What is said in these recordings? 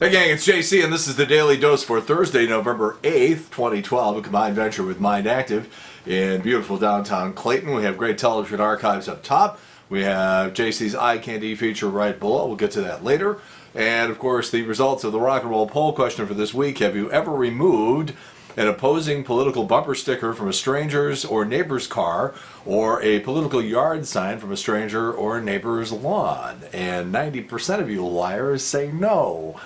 Hey gang, it's JC and this is the Daily Dose for Thursday, November 8th, 2012, a combined venture with Mind Active in beautiful downtown Clayton. We have great television archives up top. We have JC's Eye Candy feature right below. We'll get to that later. And of course, the results of the rock and roll poll question for this week. Have you ever removed an opposing political bumper sticker from a stranger's or neighbor's car, or a political yard sign from a stranger or a neighbor's lawn? And 90% of you liars say no.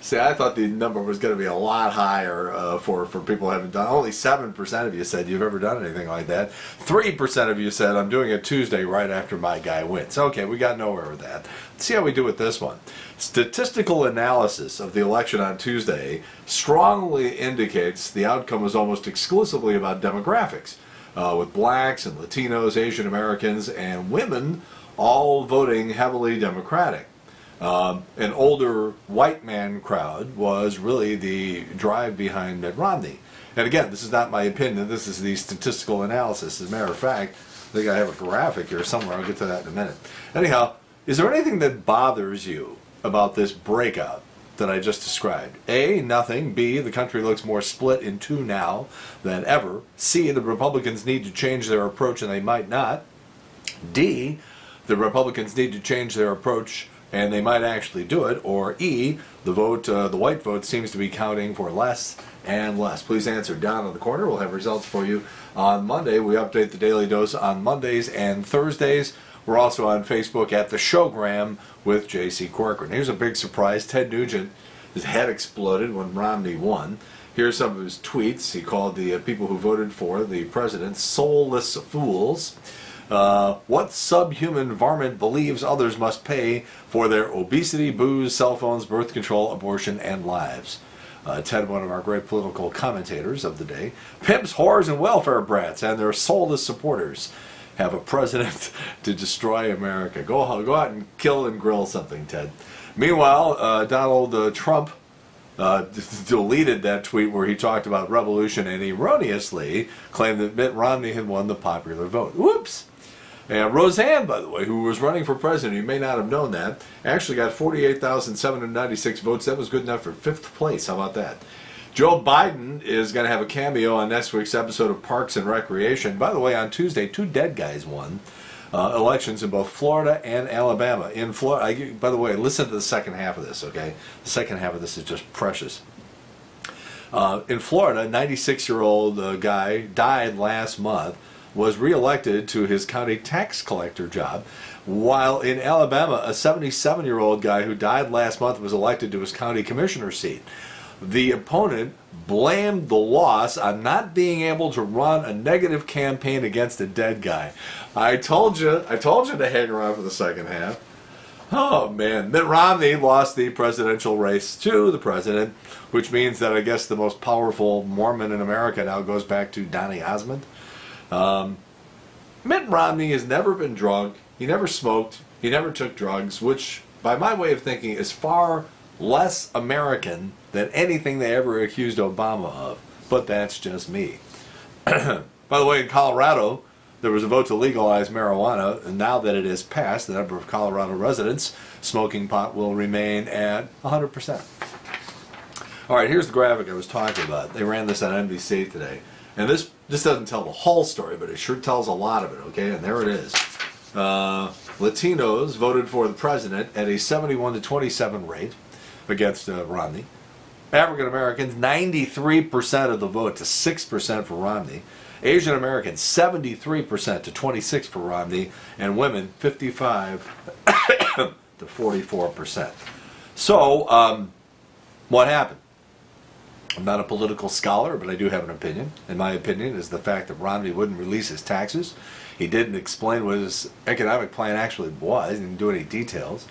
See, I thought the number was going to be a lot higher for people who haven't done. Only 7% of you said you've ever done anything like that. 3% of you said I'm doing it Tuesday right after my guy wins. Okay, we got nowhere with that. Let's see how we do with this one. Statistical analysis of the election on Tuesday strongly indicates the outcome was almost exclusively about demographics, with blacks and Latinos, Asian Americans, and women all voting heavily Democratic. An older white man crowd was really the drive behind Mitt Romney. And again, this is not my opinion, this is the statistical analysis. As a matter of fact, I think I have a graphic here somewhere, I'll get to that in a minute. Anyhow, is there anything that bothers you about this breakout that I just described? A, nothing. B, the country looks more split in two now than ever. C, the Republicans need to change their approach and they might not. D, the Republicans need to change their approach and they might actually do it. Or E, the white vote seems to be counting for less and less. Please answer down in the corner. We'll have results for you on Monday. We update the Daily Dose on Mondays and Thursdays. We're also on Facebook at The Showgram with J.C. Corcoran. Here's a big surprise. Ted Nugent, his head exploded when Romney won. Here's some of his tweets. He called the people who voted for the president soulless fools. What subhuman varmint believes others must pay for their obesity, booze, cell phones, birth control, abortion, and lives? Ted, one of our great political commentators of the day. Pimps, whores, and welfare brats and their soulless supporters have a president to destroy America. Go out and kill and grill something, Ted. Meanwhile, Donald Trump deleted that tweet where he talked about revolution and erroneously claimed that Mitt Romney had won the popular vote. Whoops! And Roseanne, by the way, who was running for president, you may not have known that, actually got 48,796 votes. That was good enough for 5th place. How about that? Joe Biden is going to have a cameo on next week's episode of Parks and Recreation. By the way, on Tuesday, 2 dead guys won elections in both Florida and Alabama. In Florida, by the way, listen to the second half of this, okay? The second half of this is just precious. In Florida, a 96-year-old guy died last month, was reelected to his county tax collector job, while in Alabama, a 77-year-old guy who died last month was elected to his county commissioner seat. The opponent blamed the loss on not being able to run a negative campaign against a dead guy. I told you to hang around for the second half. Oh man, Mitt Romney lost the presidential race to the president, which means that I guess the most powerful Mormon in America now goes back to Donny Osmond. Mitt Romney has never been drunk, he never smoked, he never took drugs, which by my way of thinking is far less American than anything they ever accused Obama of. But that's just me. By the way, in Colorado, there was a vote to legalize marijuana, and now that it has passed, the number of Colorado residents smoking pot will remain at 100%. All right, here's the graphic I was talking about. They ran this on NBC today. And this doesn't tell the whole story, but it sure tells a lot of it, okay? And there it is. Latinos voted for the president at a 71-27 rate against Romney. African Americans, 93% of the vote to 6% for Romney. Asian Americans, 73% to 26% for Romney. And women, 55 to 44%. So, what happened? I'm not a political scholar, but I do have an opinion. And my opinion is the fact that Romney wouldn't release his taxes. He didn't explain what his economic plan actually was. He didn't do any details.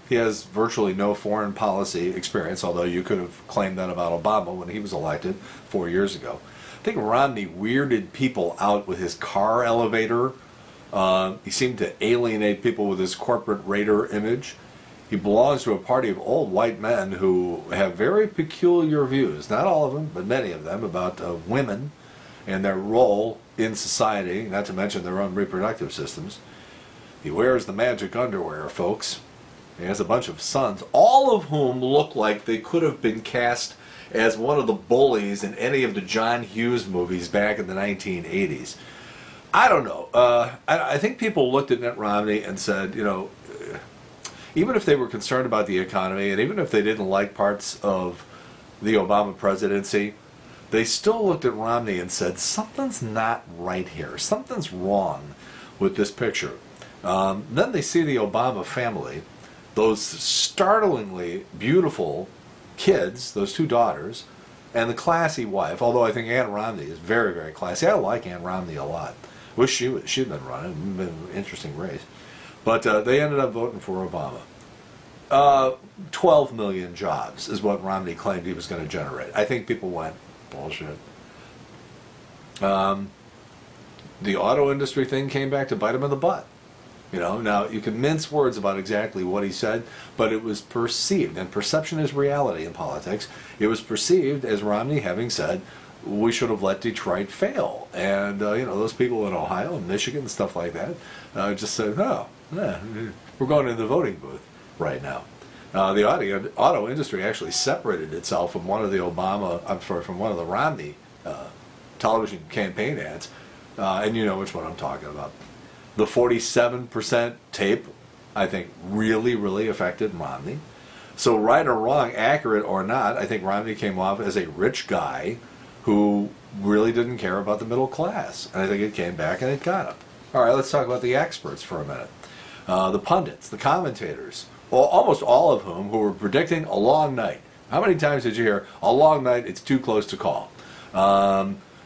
He has virtually no foreign policy experience, although you could have claimed that about Obama when he was elected 4 years ago. I think Romney weirded people out with his car elevator. He seemed to alienate people with his corporate raider image. He belongs to a party of old white men who have very peculiar views, not all of them, but many of them, about women and their role in society, not to mention their own reproductive systems. He wears the magic underwear, folks. He has a bunch of sons, all of whom look like they could have been cast as one of the bullies in any of the John Hughes movies back in the 1980s. I don't know. I think people looked at Mitt Romney and said, you know, even if they were concerned about the economy and even if they didn't like parts of the Obama presidency, they still looked at Romney and said, something's not right here. Something's wrong with this picture. Then they see the Obama family, those startlingly beautiful kids, those two daughters, and the classy wife, although I think Ann Romney is very, very classy. I like Ann Romney a lot. Wish she'd been running. It would have been an interesting race. But they ended up voting for Obama. 12 million jobs is what Romney claimed he was going to generate. I think people went, bullshit. The auto industry thing came back to bite him in the butt. You know, now you can mince words about exactly what he said, but it was perceived, and perception is reality in politics. It was perceived as Romney having said, we should have let Detroit fail. And, you know, those people in Ohio and Michigan and stuff like that just said, oh, yeah, we're going into the voting booth right now. The auto industry actually separated itself from one of the from one of the Romney television campaign ads, and you know which one I'm talking about. The 47% tape, I think, really, really affected Romney. So right or wrong, accurate or not, I think Romney came off as a rich guy who really didn't care about the middle class. And I think it came back and it got him. All right, let's talk about the experts for a minute. The pundits, the commentators, well, almost all of whom who were predicting a long night. How many times did you hear, a long night, it's too close to call?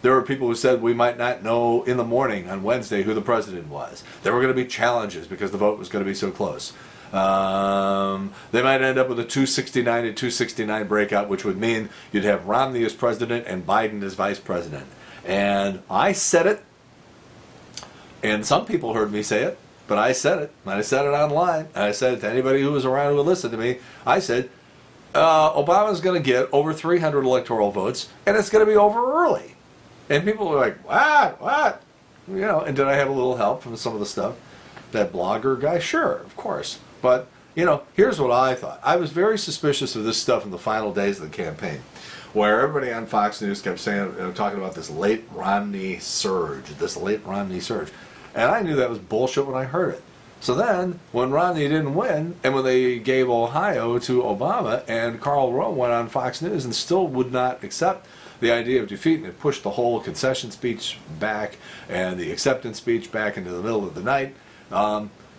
There were people who said we might not know in the morning on Wednesday who the president was. There were going to be challenges because the vote was going to be so close. They might end up with a 269 to 269 breakout, which would mean you'd have Romney as president and Biden as vice president. And I said it, and some people heard me say it, but I said it, and I said it online, and I said it to anybody who was around who would listen to me. I said, Obama's going to get over 300 electoral votes, and it's going to be over early. And people were like, what? You know, and did I have a little help from some of the stuff? That blogger guy? Sure, of course. But, you know, here's what I thought. I was very suspicious of this stuff in the final days of the campaign, where everybody on Fox News kept saying, you know, talking about this late Romney surge, And I knew that was bullshit when I heard it. So then, when Romney didn't win, and when they gave Ohio to Obama, and Karl Rove went on Fox News and still would not accept the idea of defeat, and it pushed the whole concession speech back and the acceptance speech back into the middle of the night.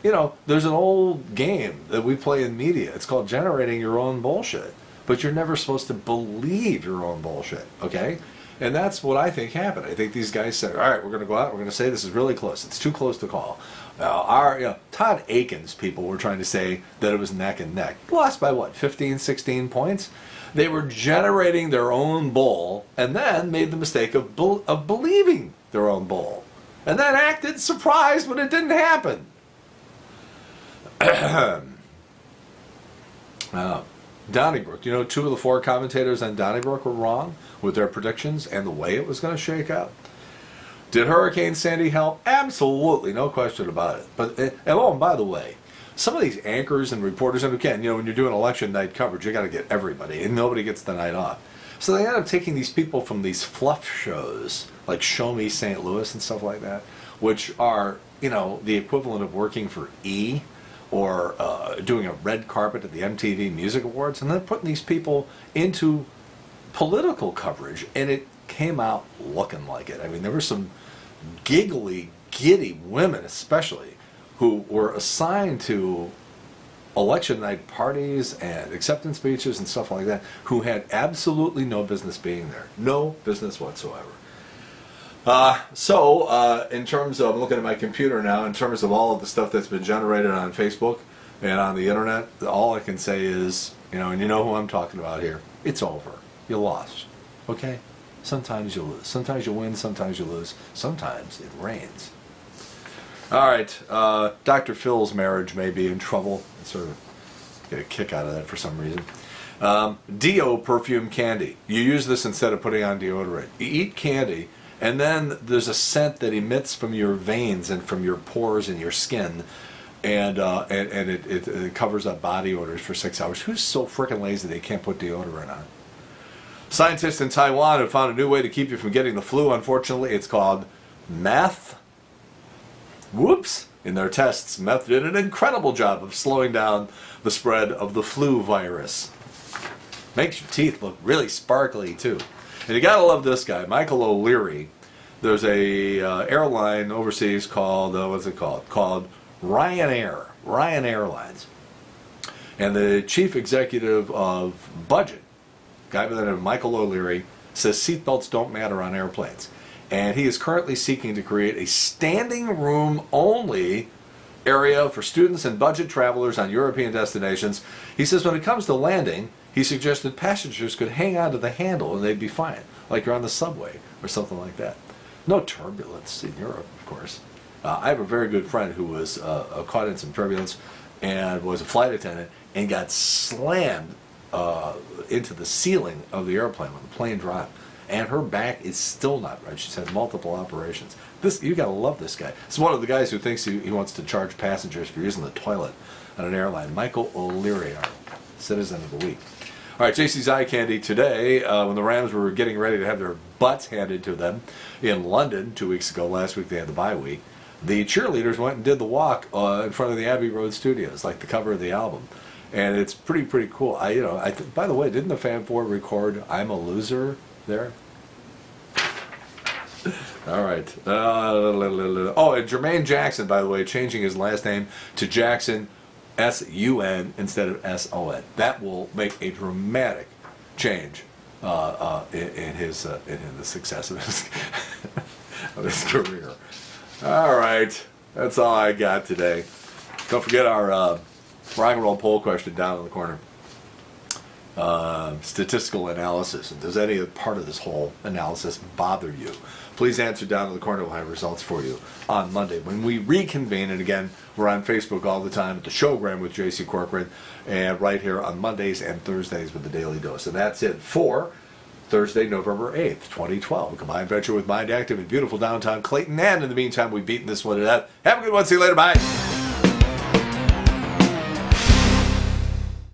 You know, there's an old game that we play in media. It's called generating your own bullshit. But you're never supposed to believe your own bullshit, okay? And that's what I think happened. I think these guys said, all right, we're going to go out, we're going to say this is really close. It's too close to call. Todd Aiken's people were trying to say that it was neck and neck. Lost by what, 15, 16 points? They were generating their own bull and then made the mistake of believing their own bull. And then acted surprised when it didn't happen. Donnybrook. You know, 2 of the 4 commentators on Donnybrook were wrong with their predictions and the way it was going to shake out. Did Hurricane Sandy help? Absolutely, no question about it. But and by the way, some of these anchors and reporters, and again, you know, when you're doing election night coverage, you got to get everybody, and nobody gets the night off. So they end up taking these people from these fluff shows, like Show Me St. Louis and stuff like that, which are, you know, the equivalent of working for E! Or doing a red carpet at the MTV Music Awards, and then putting these people into political coverage, and it came out looking like it. I mean, there were some giggly, giddy women especially who were assigned to election night parties and acceptance speeches and stuff like that who had absolutely no business being there. No business whatsoever. In terms of, I'm looking at my computer now, in terms of all of the stuff that's been generated on Facebook and on the internet, all I can say is, you know, and you know who I'm talking about here, it's over. You lost. Okay? Sometimes you lose. Sometimes you win, sometimes you lose. Sometimes it rains. All right, Dr. Phil's marriage may be in trouble. I sort of get a kick out of that for some reason. Deo perfume candy. You use this instead of putting on deodorant. You eat candy, and then there's a scent that emits from your veins and from your pores in your skin and it covers up body odors for 6 hours. Who's so freaking lazy they can't put deodorant on? Scientists in Taiwan have found a new way to keep you from getting the flu. Unfortunately, it's called meth. Whoops! In their tests, meth did an incredible job of slowing down the spread of the flu virus. Makes your teeth look really sparkly too. And you gotta love this guy, Michael O'Leary. There's a airline overseas called what's it called? Called Ryanair. Ryan Airlines. And the chief executive of Budget, guy by the name of Michael O'Leary, says seatbelts don't matter on airplanes. And he is currently seeking to create a standing room only area for students and budget travelers on European destinations. He says when it comes to landing, he suggested passengers could hang on to the handle and they'd be fine, like you're on the subway or something like that. No turbulence in Europe, of course. I have a very good friend who was caught in some turbulence and was a flight attendant and got slammed into the ceiling of the airplane when the plane dropped. And her back is still not right. She's had multiple operations. You gotta love this guy. It's one of the guys who thinks he wants to charge passengers for using the toilet on an airline. Michael O'Leary, our citizen of the week. All right, JC's Eye Candy today. When the Rams were getting ready to have their butts handed to them in London 2 weeks ago, last week they had the bye week, the cheerleaders went and did the walk in front of the Abbey Road Studios, like the cover of the album. And it's pretty cool. By the way, didn't the Fab Four record "I'm a Loser" there? All right. Oh, and Jermaine Jackson, by the way, changing his last name to Jackson, S-U-N instead of S-O-N. That will make a dramatic change in the success of his career. All right. That's all I got today. Don't forget our rock and roll poll question down in the corner. Statistical analysis. And does any part of this whole analysis bother you? Please answer down in the corner. We'll have results for you on Monday when we reconvene. And again, we're on Facebook all the time at the Showgram with J.C. Corcoran, and right here on Mondays and Thursdays with the Daily Dose. And that's it for Thursday, November 8th, 2012. A combined venture with Mind Active in beautiful downtown Clayton. And in the meantime, we've beaten this one to death. Have a good one. See you later. Bye.